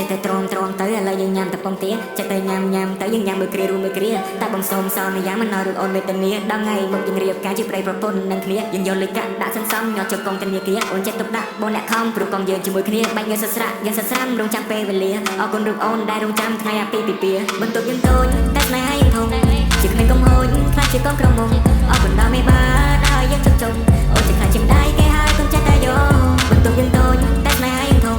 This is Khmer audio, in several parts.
តែទ្រាំទៅឥឡូវយើងញ៉ាំតែពងទាចេះតែញ៉ាំទៅយើងញ៉ាំមួយគ្រារួមមួយគ្រាតែបងសូមសន្យាមិនឲ្យរឿងអូនមេតានីដល់ថ្ងៃមកយើងរៀបការជាប្តីប្រពន្ធនឹងគ្នាយើងយកលុយកាក់ដាក់សន្សំញ៉ាំជប់កងធនាគារអូនចេះទុកដាក់បងអ្នកខំព្រោះកងយើងជាមួយគ្នាបាច់ងើសស្រាក់យើងសស្រាំរងចាំពេលវេលាអរគុណរូបអូនដែលរងចាំថ្ងៃអាពាហ៍ពិពាហ៍បន្ទប់យើងតូចតែស្នេហាយើងធំជាក្មេងកុំហូចខ្លាចជាកូនក្រមុំអរគុណដល់មេបាដែលយើងជុំអូនចេះខ្លាចជាម្ដាយគេហើយកុំចេះតែយកបន្ទប់យើងតូចតែស្នេហាយើងធំ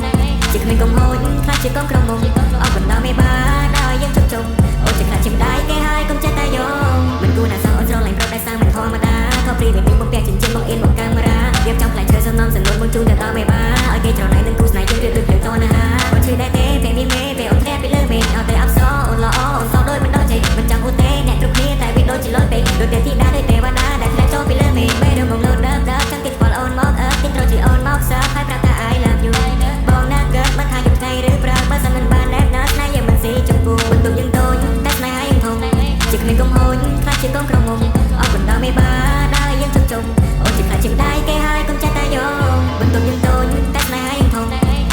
ជាក្មេងកុំហូចខ្លាចជាកូនក្រមុំអរគុណដល់មេបាដែលយើងជុំអូនចេះខ្លាចជាម្ដាយគេហើយកុំចេះតែយកមិនគួរណាស់សោះអូនស្រឡាញ់ប្រុសដែលសាមិនធម្មតាខុសព្រីវិញបងពាក់ចិញ្ចៀនបងអៀនមកកាមេរ៉ារៀបចំផ្លែឈើសំណំសនុនបងជូនទៅដល់មេបាឲ្យគេច្រណៃនឹងគូស្នេហ៍យើងរៀបដូចភ្លើងតនណាអូនជួយដែរទេពេលមានមេពេលអូនធ្លាក់ពីលើមេអត់តែអបសអូនល្អអូនសោដូចមិនដល់ចេះមិនចាំអូនទេអ្នកគ្រប់គ្នាតែវាដូចជាលុយពេកដូចតែធីតាដូចទេវតាដែលធ្លាក់ចូលពីលើមេពេលរំងលោដើមចាំគេខ្វល់អូនមកគេត្រូវជាអូនមកសើហើយប្រាប់ថា I love you បងណាកើតមិនថាយប់ថ្ងៃឬព្រឹកបើសិនមិនបានណែបណាស្នេហ៍យើងមិនស៊ីចំពោះបន្ទប់យើងតូចតែស្នេហាយើងធំជាក្មេងកុំហូចខ្លាចជាកូនក្រមុំអរគុណដល់មេបាដែលយើងជុំអូនជាខ្លាចជាម្ដាយគេហើយកុំចេះតែយកបន្ទប់យើងតូចតែស្នេហាយើងធំ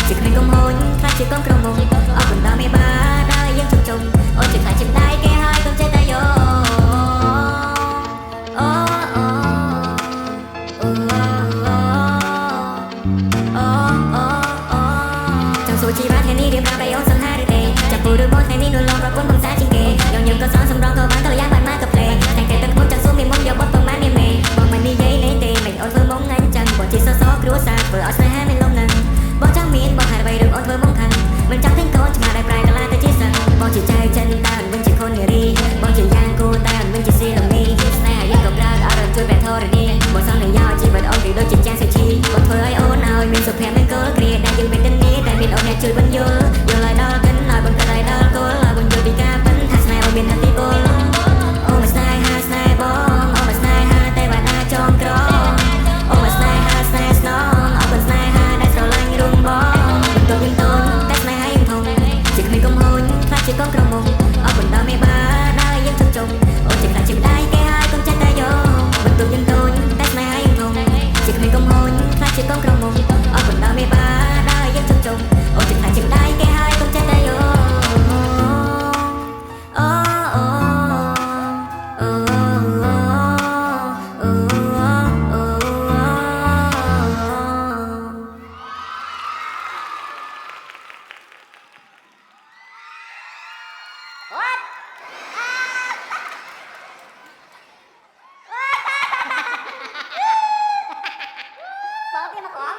ជាក្មេងកុំហូចខ្លាចជាកូនក្រមុំអរគុណដល់មេបាដែលយើងជុំអូនជាខ្លាចជាម្ដាយគេហើយកុំចេះតែយកអូអូអូចាំសូជីបាថ្ងៃនេះរៀបរាប់ឲ្យអូនសង្ហាឬទេចាំពូឬបងថ្ងៃនេះនោះលងប្រពន្ធបងសាជាងគេយើងញឹមក៏សងសម្រងក៏បានទៅយ៉ាងបានមកក៏ផ្លេតែគេទឹកមុនចាំស៊ូមានមុំយកបត់ប្រមាណនេះមេបងមិននិយាយលេងទេមិនអូនធ្វើមុំងាញ់ចឹងបងជាសសគ្រួសារធ្វើឲ្យស្នេហាមានលំនឹងបងចង់មានបងហើយអ្វីឬអូនធ្វើមុំខាងមិនចង់ទិញកូនឆ្មាដែលប្រែកលាទៅជាសិនបងជាចៅចិនតែមិនវិញជាខុននារីបងជាយ៉ាងគូតែមិនវិញជាស៊ីលមីស្នេហាយើងក៏ប្រើអរជួយបែធរនីបងសន្យាជីវិតអូនគឺដូចជាចាស់សុជីបងធ្វើឲ្យអូនឲ្យមានសុភមង្គលគ្រាដែលយើងមានតែនេះតែមានអូនអ្នកជួយបញ្យល់យល់ឲ្យដល់កិនឲ្យបងក៏ឲ្យដល់គល់ឲ្យបងយល់ពីការពិនថាស្នេហ៍អូនមានអតិពលអូនមិនស្នេហាស្នេហ៍បងអូនមិនស្នេហាតែវ៉ាណាចងក្រអូនមិនស្នេហាស្នេហ៍ស្នងអរគុណស្នេហាដែលស្រឡាញ់រុំបងបន្ទប់យើងតូចតែស្នេហាយើងធំជាក្មេងកុំហូចខ្លាចជាកូនក្រមុំអរគុណដល់មេបាដែលយើងជុំអូនជាខ្លាចជាម្ដាយគេហើយកុំចេះតែយកបន្ទប់យើងតូចតែស្នេហាយើងធំជាក្មេងកុំហូចខ្លាចជាកូនក្រមុំអរគុណដល់មេបាដែលយើងជុំអូនជាខ្លាចជាម្ដាយគេហើយកុំចេះតែយកអូអូអូBỏ cái nó còn